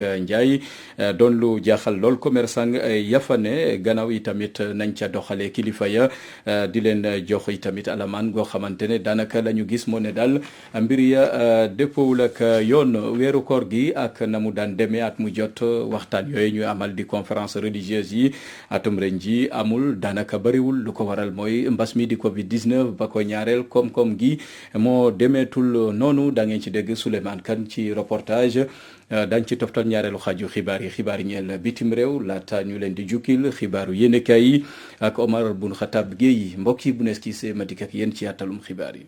Ndiaye doon lu jaaxal lool commerçant yafane gannaaw yi tamit nañ ca doxalee kilifa ya di leen jox yi tamit alamaan goo xamante ne daanaka la ñu gis moo ne daal mbir ya dëppoowul ak yoon weeru koor gi ak na mu daan demee at mu jot waxtaan yooyu ñuy amal di conférence religieuse yi atum ren ji amul daanaka bariwul lu ko waral mooy mbas mi di Covid 19 ba ko ñaareel koom-koom gi moo demeetul noonu da ngeen ci dégg Souleymane Kane ci reportage. dañ ci toftal ñaareelu xaaju xibaar yi ñeel bitim réew laata ñu leen di jukkil xibaaru yéenekaay yi ak Omar Bun Xatab Gueye mbokk yi bu nees ci see ma dikk ak yéen ci yàttalum xibaar yi.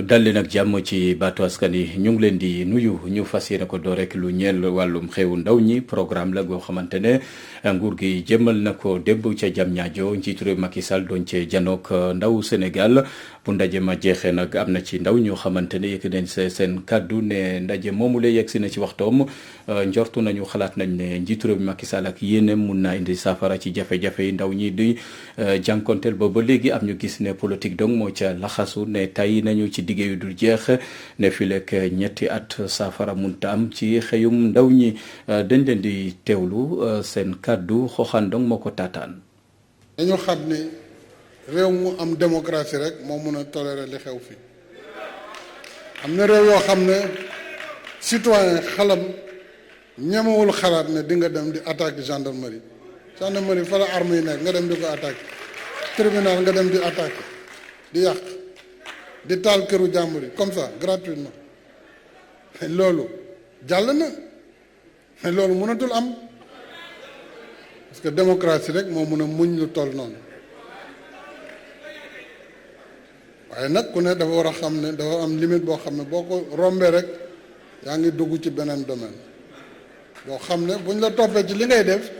dal leen ak jàmm ci baatu askan yi ñu ngi leen di nuyu ñu fas yéene ko doo rek lu ñeel wàllum xewu ndaw ñi programme la goo xamante ne nguur gi jëmmal na ko démb ca jam ñaajo njiitu réew Macky Sall doon cee janook ndaw Sénégal bu ndaje ma jeexee nag am na ci ndaw ñoo xamante ne yëkk nañ seen kàddu ne ndaje moomu la yegg si na ci waxtoom njortu nañu xalaat nañ ne njiitu réew Macky Sall ak yéeneem mun naa indi saafara ci jafe-jafe yi ndaw ñi di jànkonteel ba léegi am ñu gis ne politique dong moo ca laxasu ne tay nañu ci liggéeyu dul jeex ne fi lekk ñetti at saafara munta am ci xëyum ndaw ñi dañ leen di teewlu seen kàddu xoxandong moo ko taataan. dañu xam ne réew mu am démocratie rek moo mun a tolérer li xew fi am na réew yoo xam ne citoyen xalam ñemewul xalaat ne di nga dem di attaque gendarmerie fa la arme yi nekk nga dem di ko attaque tribunal nga dem di attaque di yàq di taal këru jàmbur yi comme ça gratuitement loolu jàll na mais loolu mënatul am parce que démocratie rek moo mun a muñ lu toll noonu waaye nag ku ne dafa war a xam ne dafa am limite boo xam ne boo ko rombee rek yaa ngi dugg ci beneen domaine boo xam ne buñ la toppee ci li ngay def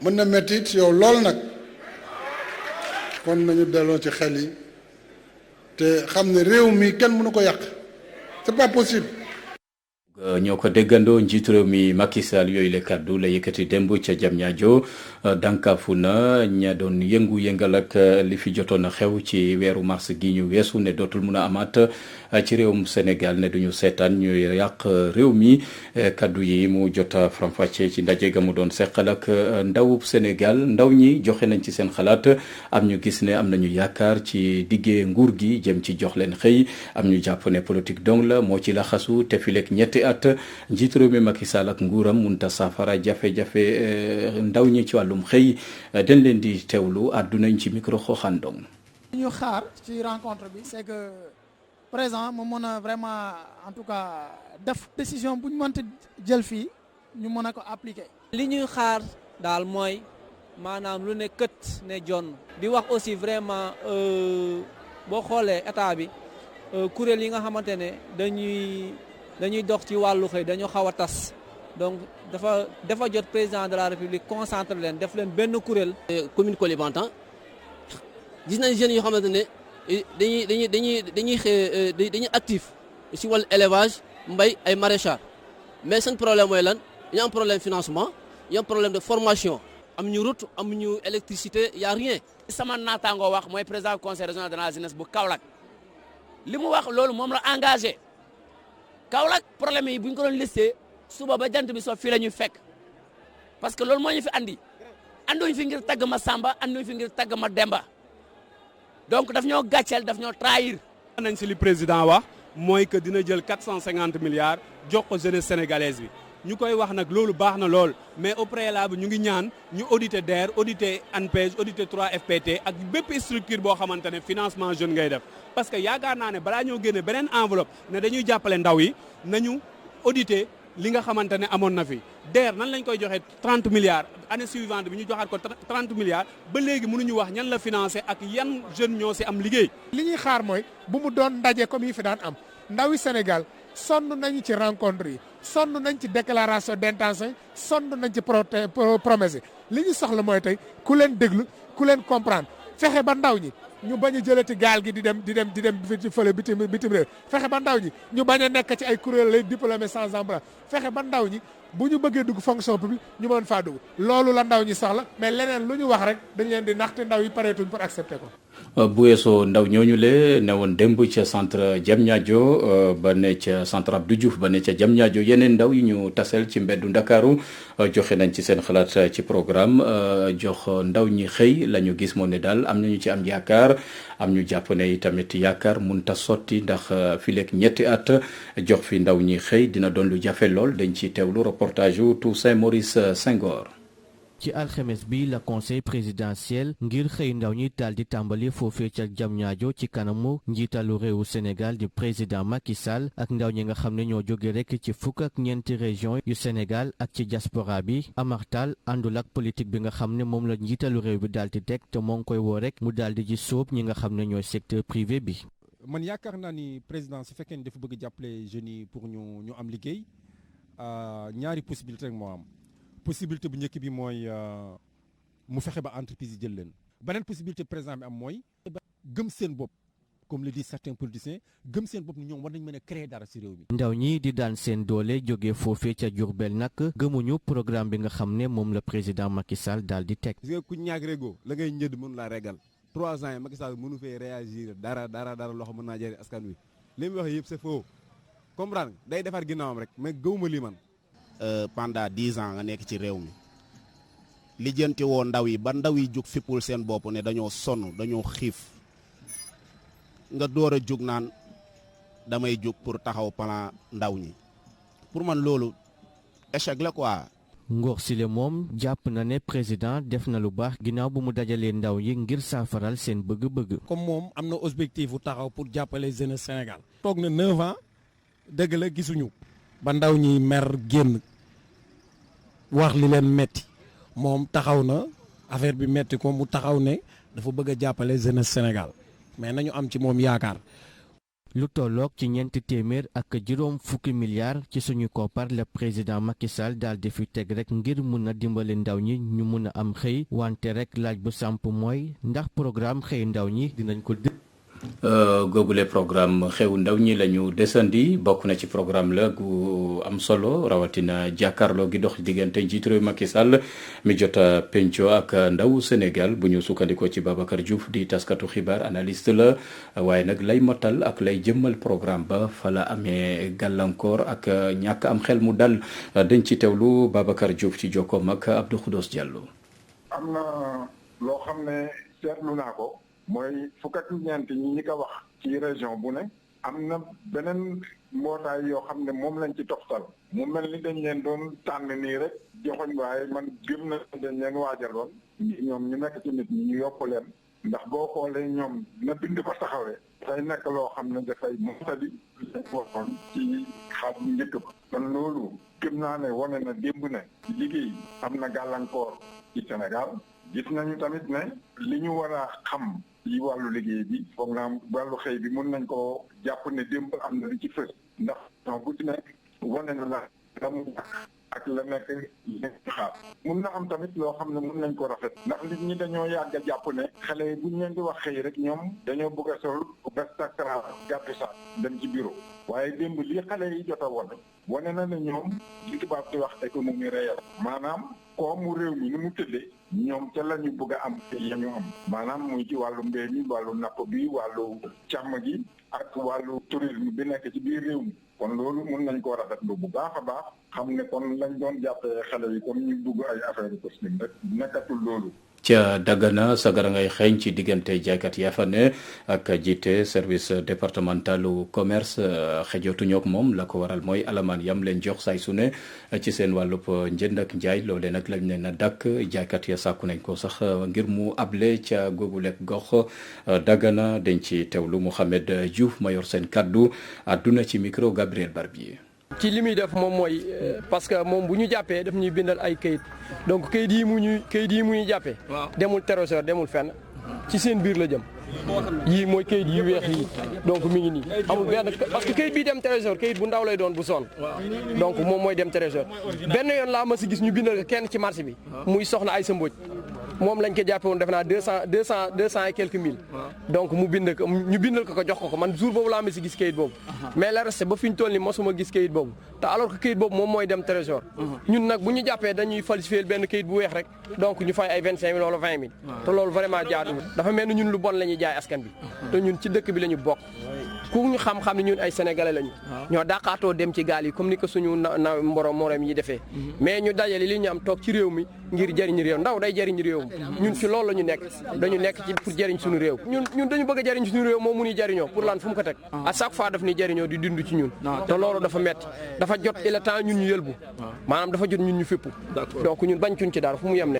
mën na métti ci yow lool nag kon nañu delloo ci xel yi te xam ne réew mi kenn mënu ko yàq c'est pas possible. ñoo ko déggandoo njiitu réew mi Macky Sall yooyu le kàddu la yëkkati démb ca Diamniadio dànkaafu na ña doon yëngu-yëngal ak li fi jotoon a xew ci weeru mars gi ñu weesu ne dootul mun a amaat ci réewum Sénégal ne duñu seetaan ñuy yàq réew mi kàddu yi mu jot a faram-fàccee ci ndaje ga mu doon seqal ak ndawub Sénégal ndaw ñi joxe nañ ci seen xalaat am ñu gis ne am nañu yaakaar ci diggee nguur gi jëm ci jox leen xëy am ñu jàpp ne politique dong la moo ci laxasu te fi lekk ñetti at njiitu réew mi Macky Sall ak nguuram munta saafara jafe-jafe ndaw ñi ci wàllum xëy dañ leen di teewlu àddunañ ci micro xooxandong ñu xaar ci rencontre bi c'est que présent mu mën a vraiment en tout cas def décision bu ñu mënta jël fii ñu mën a ko appliquer. li ñuy xaar daal mooy maanaam lu ne kët ne jonn di wax aussi vraiment boo xoolee état bi kuréel yi nga xamante ne dañuy dox ci wàllu xëy dañoo xaw a tas donc dafa jot président de la république concentré leen def leen benn kuréel. commune Koulibantang gis nañ jeunes yoo xamante ne dañuy actif ci wàllu élevage mbay ay maraîchage mais seen problème mooy lan ñu am problème financement ñu am problème de formation am ñu route am ñu électricité y a rien. sama naataangoo wax mooy président conseil régional de la jeunesse bu Kaolack li mu wax loolu moom la engagé. Kaolack problème yi bu ñu ko doon listé suba ba jant bi soo fii la ñuy fekk parce que loolu moo ñu fi andi anduñ fi ngir tagg ma Samba anduñ fi ngir tagg ma Demba donc daf ñoo gàcceel daf ñoo trahir. nañ si li président wax mooy que dina jël 450 milliards jox ko jeunesse sénégalaise bi ñu koy wax nag loolu baax na lool mais au préalable ñu ngi ñaan ñu auditer DER auditer ANPEJ auditer 3FPT ak bépp structure boo xamante ne financement jeune ngay def parce que yaakaar naa ne balaa ñoo génne beneen enveloppe ne dañuy jàppale ndaw yi nañu auditer li nga xamante ne amoon na fi DER nan lañ koy joxe 30 milliards année suivante bi ñu joxaat ko 30 milliards ba léegi mënuñu wax ñan la financé ak yan jeunes ñoo si am liggéey. li ñuy xaar mooy bu mu doon ndaje comme yi fi daan am ndawi Sénégal sonn nañu ci rencontre yi sonn nañ ci déclaration d'intention sonn nañ ci promesse yi li ñu soxla mooy tey ku leen déglu ku leen comprendre fexe ba ndaw ñi ñu bañ a jëlati gaal gi di dem ci fële bitim réew fexe ba ndaw ñi ñu bañ a nekk ci ay kuréel lay diplômé sans emploi fexe ba ndaw ñi bu ñu bëggee dugg fonction publique ñu mën faa dugg loolu la ndaw ñi soxla mais leneen lu ñu wax rek dañ leen di naxte ndaw yi pareetuñ pour accepter ko. bu weesoo ndaw ñooñu le ne woon démb ca centre Diamniadio ba ne ca centre Abdou Diouf ba ne ca Diamniadio yeneen ndaw yi ñu taseel ci mbeddu Ndakaaru joxe nañ ci seen xalaat ci programme jox ndaw ñi xëy la ñu gis moo ne daal am nañu ci am yaakaar am ñu jàpp ne tamit yaakaar munta sotti ndax fileek ñetti at jox fi ndaw ñi xëy dina doon lu jafe lool dañ ci teewlu reportage yu Toussaint Maurice Senghor. ci alxames bi la conseil présidentiel ngir xëy ndaw ñi daal di tàmbali foofee ca Diamniadio ci kanamu njiitalu réewu Sénégal di président Macky Sall ak ndaw ñi nga xam ne ñoo jóge rek ci fukk ak ñeenti région yu Sénégal ak ci diaspora bi amartal àndul ak politique bi nga xam ne moom la njiitalu réew bi daal di teg te moo ngi koy woo rek mu daal di ji sóob ñi nga xam ne ñooy secteur privé bi. man yaakaar naa ni président su fekkee ne dafa bëgg jàppale jeunes yi pour ñu am liggéey ñaari possibilité rek moo am. possibilité bu njëkk bi mooy mu fexe ba entreprise yi jël leen beneen possibilité président bi am mooy gëm seen bopp comme le disent certains politiciens gëm seen bopp ni ñoom war nañ mën a créer dara ci réew mi. ndaw ñi di daan seen doole jóge foofee ca Diourbel nag gëmuñu programme bi nga xam ne moom la président Macky Sall daal di teg. parce que ku ñaag régo la ngay ñëdd mënu laa régal 3 ans yi Macky Sall mënu fee réagir dara loxo mën naa jëriñ askan wi li mu wax yëpp c'est faux comprendre day defar ginnaawam rek mais gëwuma lii man. pendant 10 ans nga nekk ci réew mi lijjanti woo ndaw yi ba ndaw yi jug fippul seen bopp ne dañoo sonn dañoo xiif nga door a jug naan damay jug pour taxaw plan ndaw ñi pour man loolu échec la quoi. Ngor Sile moom jàpp na ne président def na lu baax ginnaaw bu mu dajalee ndaw yi ngir saafaral seen bëgg-bëgg. comme moom am na objectif bu taxaw pour jàppale jeunesse Sénégal. toog na 9 ans dëgg la gisuñu. ba ndaw ñi mer génn. wax li leen metti moom taxaw na affaire bi metti ko mu taxaw ne dafa bëgg a jàppale jeunesse Sénégal mais nañu am ci moom yaakaar. lu tolloog ci 450 milliards ci suñu koppar le président Macky Sall daal di fi teg rek ngir mun a dimbali ndaw ñi ñu mun a am xëy wante rek laaj bu samp mooy ndax programme xëy ndaw ñi dinañ ko googule programme xew ndaw ñi la ñu desandi bokk na ci programme la gu am solo rawatina jàkkaarloo gi dox diggante njiitu réew Macky Sall mi jot a penco ak ndaw Sénégal bu ñu sukkandikoo ci Babacar Diouf di taskatu xibaar analyste la waaye nag lay motal ak lay jëmmal programme ba fa la amee gàllankoor ak ñàkk am xel mu dal dañ ci teewlu Babacar Diouf ci jokkoom ak Abdou Khoudoss Diallo. am na loo xam ne seetlu naa ko. mooy fukk ak ñeent ñi ko wax ci région bu ne am na beneen mbootaay yoo xam ne moom lañ ci toftal mu mel ni dañ leen doon tànn nii rek joxoñ waaye man gëm na dañ leen waajaloon ñoom ñu nekk ci nit ñi ñu yokk leen ndax boo xoolee ñoom na bind ba taxawee dafay nekk loo xam ne dafay mottali lañ waxoon ci xaaj bu njëkk ba kon loolu gëm naa ne wane na démb ne liggéey am na gàllankoor ci Sénégal gis nañu tamit ne li ñu war a xam ci wàllu liggéey bi foog naa wàllu xëy bi mun nañ ko jàpp ne démb am na li ci fës ndax bu ci nekk wane na la mu ak la nekk xaar mun na am tamit loo xam ne mun nañ ko rafet ndax nit ñi dañoo yàgg a jàpp ne xale yi bu ñu leen di wax xëy rek ñoom dañoo bëgg a sol bestakra gàttu sax dem ci bureau waaye démb li xale yi jot a wane na ne ñoom li tubaab di wax économie réelle maanaam koomu réew mi ni mu tëddee ñoom ca la ñu bëgg a am ya ñu am maanaam muy ci wàllu mbéy mi wàllu napp bi wàllu càmm gi ak wàllu tourisme bi nekk ci biir réew mi kon loolu mun nañ koo rafetlu bu baax a baax xam ne kon lañ doon jàppee xale yi comme ñu dugg ay affaire costume rek nekkatul loolu. ca Dagana sagara ngay xeeñ ci diggante jaaykat yaa fa ne ak jiite service départementalu commerce xejootuñu ak moom la ko waral mooy alamaan yam leen jox saay su ne ci seen wàllub njënd ak njaay loolee nag lañ ne na dàkk jaaykat ya sàkku nañ ko sax ngir mu able ca googulek gox Dagana dañ ci teewlu Mouhamed Diouf ma yor seen kaddu àdduna ci micro Gabriel Barbier. ci li muy def moom mooy parce que moom bu ñu jàppee daf ñuy bindal ay kayit donc kayit yi mu ñuy jàppee. demul trésor demul fenn ci seen biir la jëm. yii mooy kayit yu weex yi donc mi ngi nii amul benn parce que kayit bii dem trésor kayit bu ndaw lay doon bu sonn donc moom mooy dem trésor benn yoon laa ma si gis ñu bindal kenn ci marché bi muy soxna Aysa Mbodj moom lañ ko jàppe woon def naa 200 et quelques mille donc mu bind ko ñu bindal ko jox ko man jour boobu laa ma si gis kayit boobu mais la resté ba fi ñu toll ni mosuma gis kayit boobu te alors que kayit boobu moom mooy dem trésor ñun nag bu ñu jàppee dañuy falsifier benn kayit bu weex rek donc ñu fay ay 25 000 wala 20 000 te loolu vraiment jaaduwul dafa mel ni ñun lu bon la ñuy jaay askan bi te ñun ci dëkk bi la ñu bokk ku ñu xam-xam ne ñun ay sénégalais lañu ñoo dàqaatoo dem ci gaal yi comme ni ko suñu na morom yi defee mais ñu dajale li ñu am toog ci réew mi ngir jëriñ réew ndaw day jëriñ réew ñun ci loolu la ñu nekk dañu nekk ci pour jëriñ suñu réew ñun dañu bëgg a jëriñ suñu réew moom mu nuy jëriñoo pour lan fu mu ko teg à chaque fois daf ni jëriñoo di dund ci ñun te loolu dafa metti dafa jot il est temps ñun ñu yëlbu maanaam dafa jot ñun ñu fépp donc ñun bañ cuñ ci dara fu mu yem ne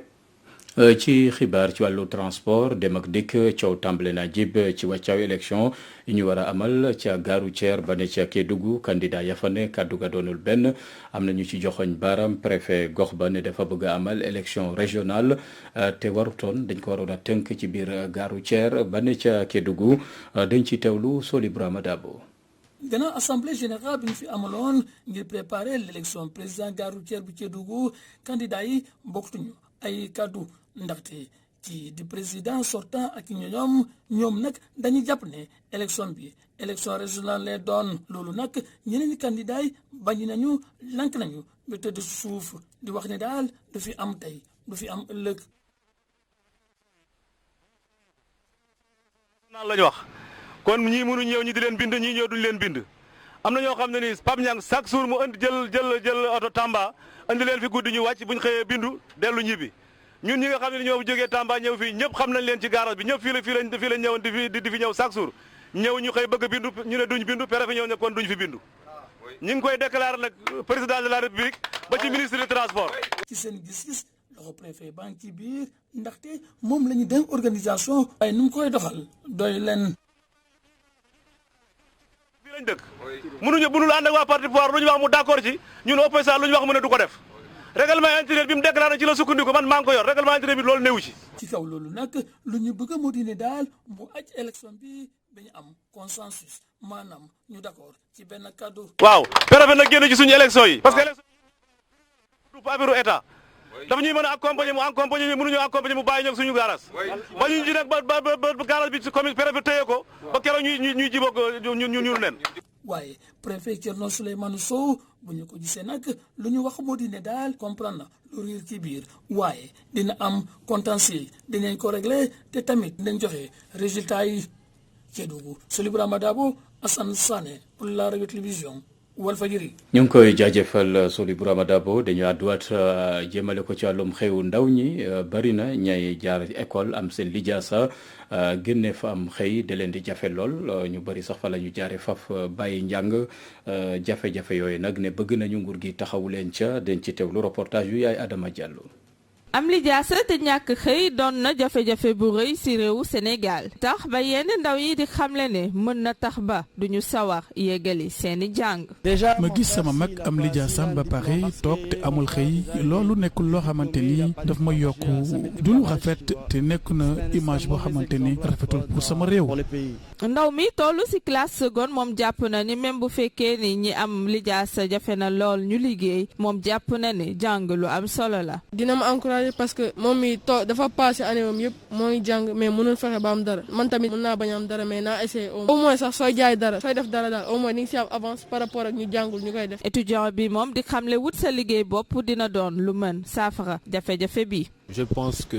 ci xibaar ci wàllu transport dem ak dikk coow tàmbale na jib ci wàccaaw élection yi ñu war a amal ca gare routière ba ne ca Kédougou candidat ya fa ne kàddu ga doonul benn am na ñu ci joxoñ baaram préfet gox ba ne dafa bëgg a amal élection régionale te warutoon dañ ko waroon a tënk ci biir gare routière ba ne ca Kédougou dañ ci teewlu Soli Brahma Dabo. gannaaw assemblée générale bi ñu fi amaloon ngir préparer l'élection président gare routière bu Kédougou candidat yi bokkuñu ay kàddu ndaxte ci di président sortant ak ñoom nag dañuy jàpp ne élection régionale lay doon loolu nag ñeneen ñi candidat yi bañ nañu lank nañu ba tëdd suuf di wax ne daal du fi am tey du fi am ëllëg. naan lañu wax kon ñii mënu ñëw ñi di leen bind ñii ñëw duñ leen bind am na ñoo xam ne ni Pape Niang chaque jour mu indi jël oto Tamba indi leen fi guddi ñu wàcc buñ xëyee bindu dellu ñibbi ñun ñi nga xam ne ñoo jógee Tamba ñëw fii ñëpp xam nañ leen ci garage bi ñëpp fii lañ ñëwoon di fi ñëw chaque jour ñëw ñu xëy bëgg a bindu ñu ne duñ bindu préfet ñëw ne kon duñ fi bindu ñu ngi koy déclarer nag président de la république ba ci ministre du transport. ci seen gis-gis loxo préfet baa ngi ci biir ndaxte moom la ñu dénk organisation. waaye nu mu koy doxal doy leen. fii lañ dëkk mënuñu ànd ak waa parti pouvoir lu ñu wax mu d'accord ci ñun opposition lu ñu wax mu ne du ko def. règlement intérieur bi mu déclaré ci la sukkandiku man maa ngi ko yor règlement intérieur bi loolu néew ci. ci kaw loolu nag lu ñu bëgg a moo di ne daal mu aj élection bi dañu am consensus maanaam ñu d'accord ci benn kaddu. waaw préfet nag génn ci suñu élection yi parce que élection du affaire état dafa ñuy mën a accompagner mu accompagner ñu mënuñu accompagner mu bàyyi ñoog suñu garage ba ñu ci nag ba garage bi ci commune préfet téye ko ba keroog ñuy jiboo ko ñu nen. waaye préfet Thierno Souleymane Sow bu ñu ko gisee nag lu ñu wax moo di ne daal comprendre na lu riir ci biir waaye dina am contentieux dinañ ko régler te tamit dinañ joxe résultat yi Kédougou Soli Brahma Dabo Assane Sané pour la radio télévision Walfadjri. ñu ngi koy jaajëfal Soli Brahma Dabo dañu àdduwaat jëmale ko ci wàllum xewu ndaw ñi bari na ñay jaar école am seen lijaasa génne fa am xëy da leen di jafe lool ñu bari sax fa la ñu jaare faf bàyyi njàng jafe-jafe yooyu nag ne bëgg nañu nguur gi taxawu leen ca den ci teewlu reportage yu yaay Adama Diallo. am lijaasa te ñàkk xëy doon na jafe-jafe bu rëy ci réewu Sénégal tax ba yenn ndaw yi di xamle ne mën na tax ba duñu sawar yeggali seeni jàng. ma gis sama mag am lijaasam ba pare toog te amul xëy loolu nekkul loo xamante ni daf ma yokk du lu rafet te nekk na image boo xamante ni rafetul pour sama réew. ndaw mi tollu ci classe seconde moom jàpp na ni même bu fekkee ni ñi am lijaasa jafe na lool ñu liggéey moom jàpp na ni jàng lu am solo la. dina ma encouragé parce que moom mi dafa passé année moom yëpp moo ngi jàng mais mënul fexe ba am dara man tamit mën naa bañ am dara mais naa essayé au moins sax sooy jaay dara sooy def dara daal au moins ni ngi si am avance par rapport ak ñu jàngul ñu koy def. étudiant bi moom di xamle wut sa liggéey bopp dina doon lu mën saafara jafe-jafe bi. Je pense que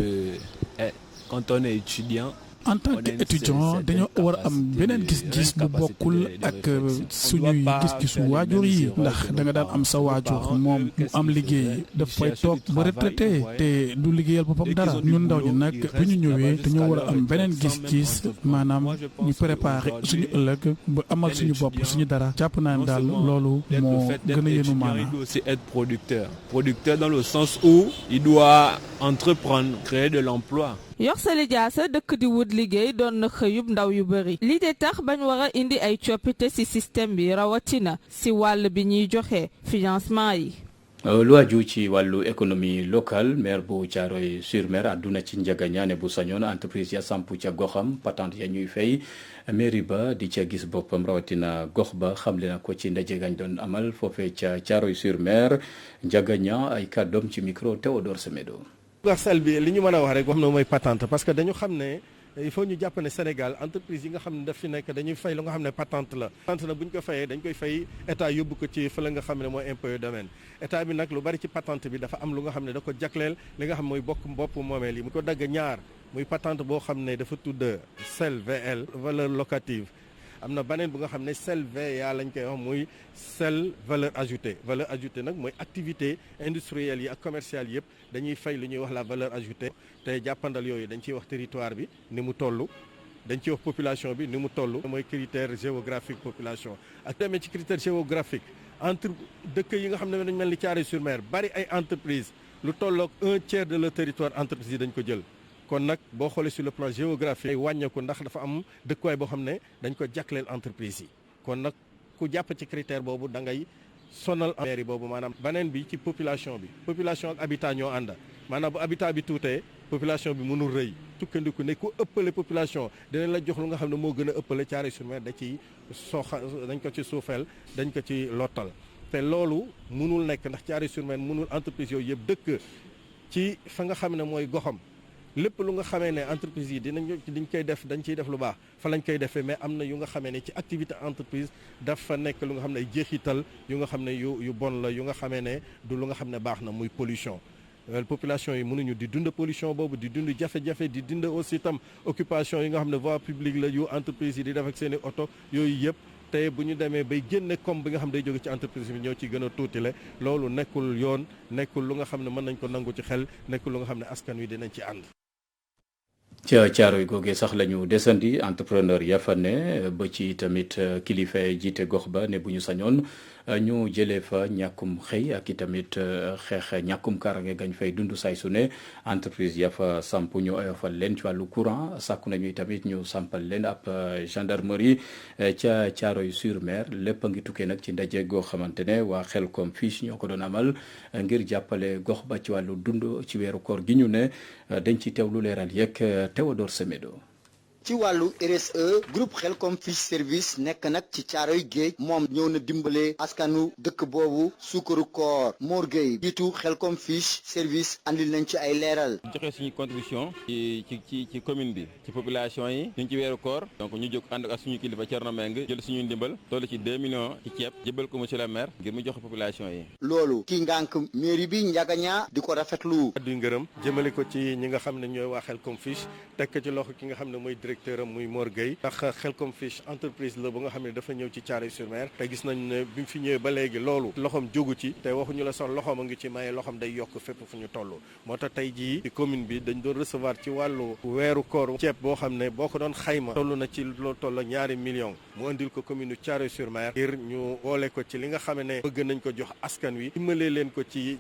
quand on est étudiant. en tant que étudiant dañoo war a am beneen gis-gis bu bokkul ak suñuy gis-gisu waajur yi ndax da nga daan am sa waajur moom mu am liggéey dafay toog ba retraité te du liggéeyal boppam dara ñun ndaw ñi nag bu ñu ñëwee dañoo war a am beneen gis-gis maanaam ñu préparé suñu ëllëg ba amal suñu bopp suñu dara jàpp naa ne daal loolu moo gën a yéenu maanaam. Il doit aussi être producteur dans le sens où il doit entreprendre, créer de l'emploi. yor sa lijaasa dëkk di wut liggéey doon na xëyub ndaw yu bëri lii de tax bañ war a indi ay coppite ci système bi rawatina ci wàll bi ñuy joxe financement yi. lu aju ci wàllu économie locale maire bu Thiaroye-sur-Mer àdduna ci Ndiaga Niane bu sañoon entreprise ya sampu ca goxam patente ya ñuy fay mairie ba di ca gis boppam rawatina gox ba xamle na ko ci ndaje gañ doon amal foofee ca Thiaroye-sur-Mer Ndiaga Niane ay kàddoom ci micro Théodore Semedo. wax sel bi li ñu mën a wax rek wax na mooy patente parce que dañu xam ne il faut ñu jàpp ne Sénégal entreprise yi nga xam ne daf fi nekk dañuy fay lu nga xam ne patente la. patente na bu ñu ko fayee dañ koy fay état yóbbu ko ci fële nga xam ne mooy impôt domaine état bi nag lu bari ci patente bi dafa am lu nga xam ne da ko jagleel li nga xam mooy bopp moomeel yi mu ko dagg ñaar muy patente boo xam ne dafa tudd CEL-VL valeur locative. am na beneen bu nga xam ne CEL-VA lañ koy wax muy CEL valeur ajoutée nag mooy activité industrielle yi ak commerciale yëpp dañuy fay lu ñuy wax la valeur ajoutée te jàppandal yooyu dañ ciy wax territoire bi ni mu toll dañ ciy wax population bi ni mu toll mooy critère géographique population ak demee ci critère géographique entre dëkk yi nga xam ne dañ mel ni Thiaroye-sur-Mer bari ay entreprise lu tolloog 1/3 de leur territoire entreprise yi dañ ko jël kon nag boo xoolee sur le plan géographique ay wàññeeku ndax dafa am dëkkuwaay boo xam ne dañ ko jagleel entreprise yi kon nag ku jàpp ci critère boobu da ngay sonal mairie boobu maanaam beneen bi ci population ak habitat ñoo ànda maanaam bu habitat bi tuutee population bi mënul rëy tukkandiku ne ku ëppale population dinañ la jox lu nga xam ne moo gën a ëppale Thiaroye-sur-Mer dañ ko ci suufeel dañ ko ci lottal te loolu mënul nekk ndax Thiaroye-sur-Mer mënul entreprise yooyu yëpp dëkk ci fa nga xam ne mooy goxam lépp lu nga xamee ne entreprise yi dañ koy def dañ ciy def lu baax fa lañ koy defee mais am na yu nga xamee ne ci activité entreprise dafa nekk lu nga xam ne jeexital yu nga xam ne yu bon la yu nga xamee ne du lu nga xam ne baax na muy pollution population yi mënuñu di dund pollution boobu di dund jafe-jafe di dund aussi itam occupation yi nga xam ne voie publique la yu entreprise yi di def ak seen i oto yooyu yëpp te bu ñu demee bay génne comme bi nga xam day jóge ci entreprise bi ñoo ci gën a tuutile loolu nekkul yoon nekkul lu nga xam ne mën nañ ko nangu ci xel nekkul lu nga xam ne askan wi dinañ ci ànd. ca Caaroy googee sax la ñu desandi entrepreneur ya fa ne ba ci tamit kilifa jiite gox ba ne bu ñu sañoon ñu jëlee fa ñàkkum xëy ak i tamit xeex ñàkkum karange gañ fay dund say su ne entreprise ya fa samp ñu oyofal leen ci wàllu courant sàkku nañu tamit ñu sampal leen ab gendarmerie ca Thiaroye-sur-Mer lépp a ngi tukkee nag ci ndaje goo xamante ne waa Xelcom Fiche ñoo ko doon amal ngir jàppale gox ba ci wàllu dund ci weeru koor gi ñu ne dañ ci teewlu leeral yeeg Théodore Semedo. ci wàllu RSE groupe Xelcom Fiche service nekk nag ci Caaroy Géej moom ñëw na dimbale askanu dëkk boobu suukaru koor Mor Gueye jiitu Xelcom Fiche service andil nañ ci ay leeral. joxe suñu contribution ci commune bi ci population yi ñu ngi ci weeru koor donc ñu jóg ànd ak suñu kilifa Thierno Meng jël suñu ndimbal toll ci 2 millions ci ceeb jëbal ko monsieur le maire ngir mu joxe population yi. loolu ki ngànk mairie bi Ndiagaña di ko rafetlu. addu ngërëm jëmale ko ci ñi nga xam ne ñooy waa Xelcom Fiche tekk ci loxo ki nga xam ne mooy directeur am muy Mor Gueye ndax Xelcom Fiche entreprise la bu nga xam ne dafa ñëw ci Thiaroye-sur-Mer te gis nañ ne bi mu fi ñëwee ba léegi loolu loxoom jógu ci te waxuñu la sax loxoom a ngi ci maye loxoom day yokk fépp fu ñu toll moo tax tey jii ci commune bi dañ doon recevoir ci wàllu weeru koor ceeb boo xam ne boo ko doon xayma toll na ci loo toll 2 millions mu indil ko commune Thiaroye-sur-Mer ngir ñu boole ko ci li nga xam ne bëgg nañ ko jox askan wi dimbalee leen ko ci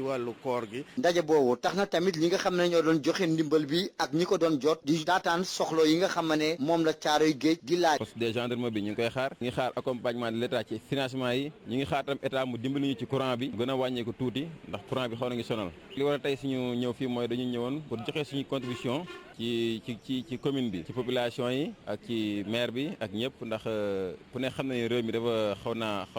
wàllu koor gi. ndaje boobu tax na tamit ñi nga xam ne ñoo doon joxe ndimbal bi ak ñi ko doon jot di daataan soxlo yi nga xam ne moom la Caaroy Géej di laaj. poste des gendarmes bi ñu ngi koy xaar ñu ngi xaar accompagnement de l'état ci financement yi ñu ngi xaar tam état mu dimbali ñu ci courant bi gën a wàññeeku tuuti ndax courant bi xaw na ngi sonal li war a tey suñu ñëw fii mooy dañu ñëwoon pour joxe suñu contribution ci commune bi ci population yi ak ci maire bi ak ñëpp ndax ku ne xam ne réew mi dafa xaw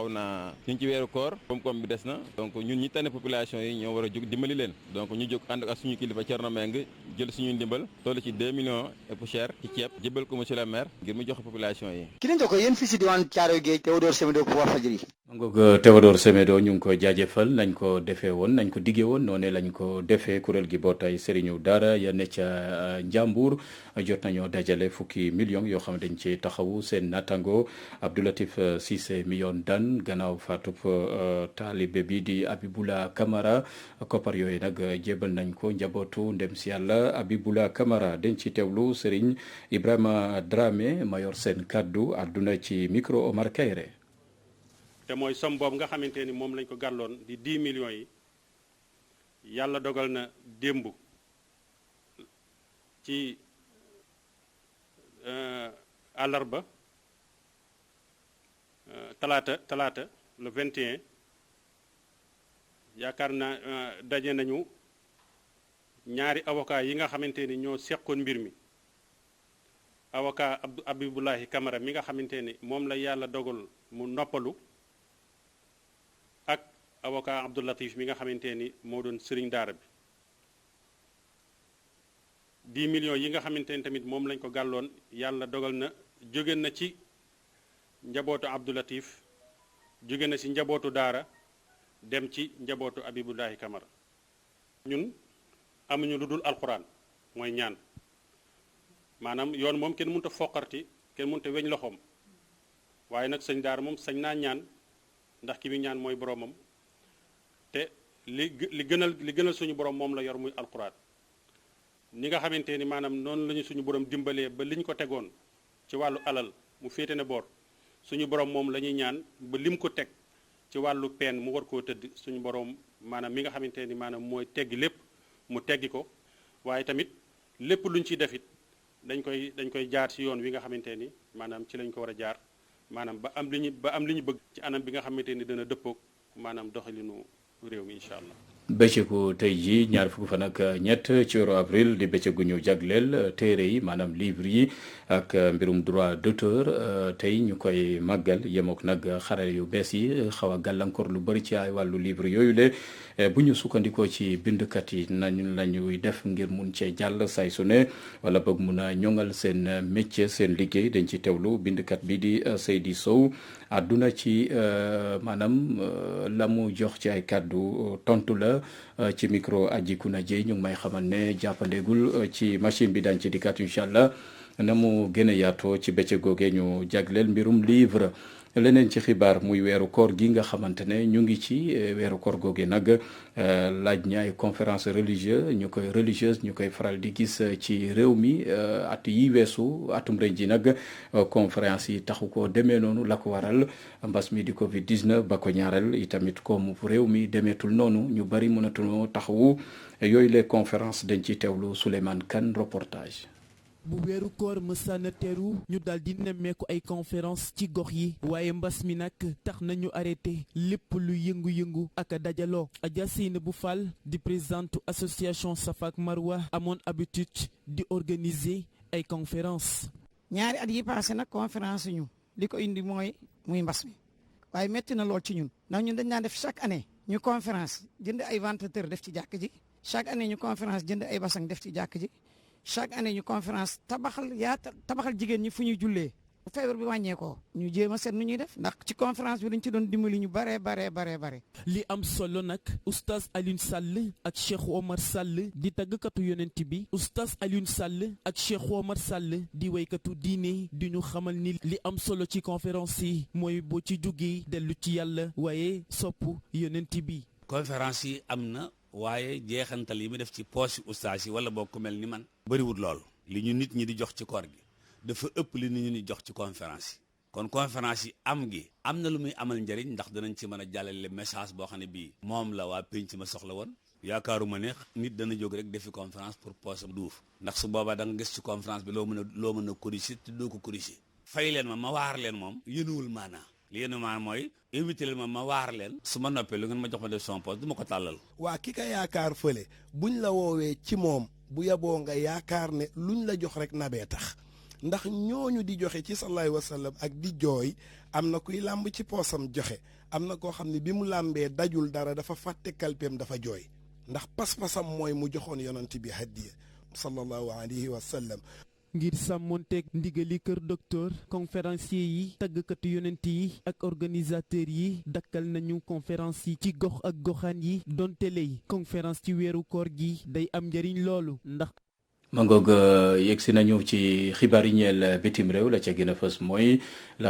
naa ñu ngi ci weeru koor koom-koom bi des na donc ñun ñi tane population yi ñoo war a jóg dimbali leen donc ñu jóg ànd ak suñu kilifa Thierno Meng jël suñu ndimbal toll ci 2 millions et poussière ci ceeb jëbal ko monsieur le maire ngir mu joxe population yi. ki lañ ko yéen fii si diwaan Caaroy Géej Théodore Semedo pour Walfadjri. ngoog Théodore Semedo ñu ngi ko jaajëfal nañ ko defee woon nañ ko diggee woon noonu lañ ko defee kuréel gi bootaay Serigne Daara ya ne ca Njàmbur jot nañoo dajale fukki millions yoo xam ne dañ ci taxawu seen natango Abdoulatif Cissé million dan gannaaw faatub taalibe bi di Abibula Camara koppar yooyu nag jébal nañ ko njabootu ndem si yàlla Abibula Camara dañ ci teewlu Serigne Ibrahima Dramé mayor seen kaddu àdduna ci micro Omar Kayre. te mooy somme boobu nga xamante ni moom lañ ko gàlloon di 10 millions yi yàlla dogal na démb ci àllarba talaata le 21 yaakaar naa daje nañu ñaari avocat yi nga xamante ni ñoo seqoon mbir mi avocat Abibulahi Camara mi nga xamante ni moom la yàlla dogal mu noppalu ak avocat Abdoulatif mi nga xamante ni moo doon sëriñ daara bi 10 millions yi nga xamante ni tamit moom lañ ko gàlloon yàlla dogal na jóge na ci njabootu Abdou Latif jóge na ci njabootu Daara dem ci njabootu Abibulahi Camara. ñun amuñu lu dul alxuraan mooy ñaan maanaam yoon moom kenn mënut a foqarti kenn mënut a weñ loxoom waaye nag sëñ Daara moom sañ naa ñaan ndax ki bi ñaan mooy boromam te li gënal suñu borom moom la yor muy alxuraan. ni nga xamante ni maanaam noonu lañu suñu borom dimbalee ba liñ ko tegoon ci wàllu alal mu féete ne boor suñu borom moom la ñuy ñaan ba lim ko teg ci wàllu peen mu war koo tëdd suñu borom maanaam mi nga xamante ni maanaam mooy teggi lépp mu teggi ko waaye tamit lépp luñ ciy def it dañ koy jaar ci yoon wi nga xamante ni maanaam ci lañ ko war a jaar maanaam ba am li ñu bëgg ci anam bi nga xamante ni dana dëppoog maanaam doxalinu réew mi incha allah. bëccëgu tey jii ñaar fukki fan ak ñett ci weeru avril di bëccëgu ñu jagleel téere yi maanaam livre yi ak mbirum droit d'auteur tey ñu koy màggal yemook nag xarale yu bees yi xaw a gàllankoor lu bëri ci ay wàllu livre yooyu le bu ñu sukkandikoo ci bindkat yi nañ lañuy def ngir mun cee jàll say su ne wala bëgg mun a ñoŋal seen métier seen liggéey dañ ci teewlu bindkat bi di Seydi Sow àdduna ci maanaam la mu jox ci ay kàddu tontu la ci micro Adji Kuna Dieye ñu ngi may xamal ne jàppandeegul ci machine bi daañu ci dikkaat incha allah na mu gën a yaatoo ci bëccëg googee ñu jagleel mbirum livre. leneen ci xibaar muy weeru koor gi nga xamante ne ñu ngi ci weeru koor googe nag laaj ña ay conférence religieuse ñu koy faral di gis ci réew mi at yi weesu atum ren ji nag conférence yi taxu ko demee noonu la ko waral mbas mi di Covid 19 ba ko ñaareel itamit comme réew mi demeetul noonu ñu bari mënatuloo taxawu yooyu les conférences dañ ci teewlu Souleymane Kane reportage. bu weeru koor mësana teru ñu daal di nemmeeku ay conférence ci gox yi waaye mbas mi nag tax nañu arrêté lépp lu yëngu-yëngu ak dajaloo. Adja Seynabou Fall di présidente association Safa ak Marwa amoon habitude di organiser ay conférence. ñaari at yi passé nag conférence ñu li ko indi muy mbas mi waaye métti na lool ci ñun ndax ñun dañ daan def chaque année ñu conférence jënd ay ventilateur def ci jàkk ji chaque année ñu conférence jënd ay basang def ci jàkk ji chaque année ñu conférence tabaxal jigéen ñi fu ñuy jullee bu feebar bi wàññeekoo ñu jéem a seet nu ñuy def ndax ci conférence bi dañ ci doon dimbali ñu bare. li am solo nag oustaz Alioune Sall ak Cheikh Omar Sall di tàggkatu yonent bi oustaz Alioune Sall ak Cheikh Omar Sall di waykatu diine di ñu xamal ni li am solo ci conférence yi mooy boo ci jógee dellu ci yàlla waaye sopp yonent bi. conférence yi am na. waaye jeexantal yi mu def ci poche ustaas yi wala boo ku mel ni man bëriwul lool li ñu nit ñi di jox ci koor gi dafa ëpp li nit ñi di jox ci conférence yi kon conférence yi am na lu muy amal njëriñ ndax danañ ci mën a jàllale message boo xam ne bii moom la waa pénc ma soxla woon yaakaaruma ne nit dana jóg rek defi conférence pour poche duuf ndax su boobaa da nga gis ci conférence bi loo mën a corriger te doo ko corriger fay leen ma waar leen moom yënuwul maanaa li yéen maanaam mooy invité leen ma waar leen su ma noppee lu ngeen ma jox ma def son poste du ma ko tàllal. waa ki ka yaakaar fële buñ la woowee ci moom bu yaboo nga yaakaar ne luñ la jox rek nabee tax ndax ñooñu di joxe ci sallallahu alayhi wa sallam ak di jooy am na kuy làmb ci poosam joxe am na koo xam ne bi mu làmbee dajul dara dafa fàtte kalpeem dafa jooy ndax pas-pasam mooy mu joxoon yonent bi hadiya sallallahu alayhi wa sallam. ngir sàmmonteeg ndigali kër docteur conférencier yi tàggkatu yonent yi ak organisateur yi dakkal nañu conférence yi ci gox ak goxaan yi donte lay conférence ci weeru koor gi day am njëriñ loolu ndax. ma ngoog yegg si nañu ci xibaar yi ñeel bitim réew la ca gën a fës mooy la